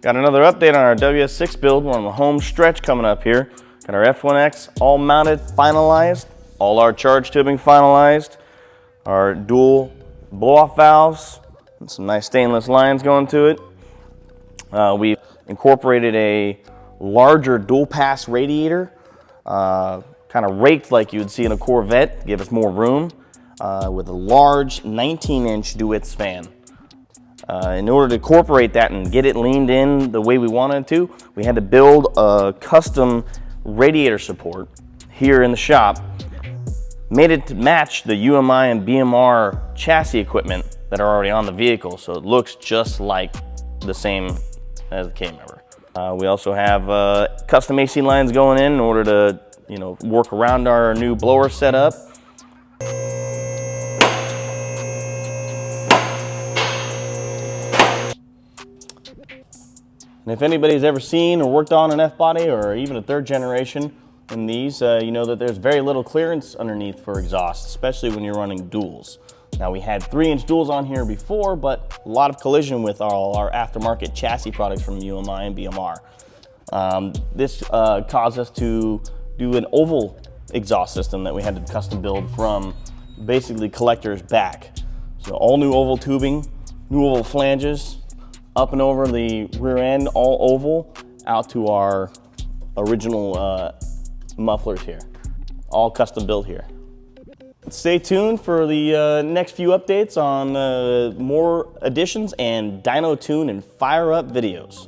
Got another update on our WS6 build. We're on the home stretch coming up here. Got our F1X all mounted, finalized. All our charge tubing finalized. Our dual blow-off valves. And some nice stainless lines going to it. We incorporated a larger dual pass radiator. Kind of raked like you would see in a Corvette to give us more room. With a large 19-inch Duets fan. In order to incorporate that and get it leaned in the way we wanted to, we had to build a custom radiator support here in the shop. Made it to match the UMI and BMR chassis equipment that are already on the vehicle, so it looks just like the same as the K-Member. We also have custom AC lines going in order to, work around our new blower setup. And if anybody's ever seen or worked on an F-body or even a third generation in these, you know that there's very little clearance underneath for exhaust, especially when you're running duals. Now we had 3-inch duals on here before, but a lot of collision with all our aftermarket chassis products from UMI and BMR. This caused us to do an oval exhaust system that we had to custom build from basically collectors back. So all new oval tubing, new oval flanges, up and over the rear end, all oval, out to our original mufflers here. All custom built here. Stay tuned for the next few updates on more additions and dyno tune and fire up videos.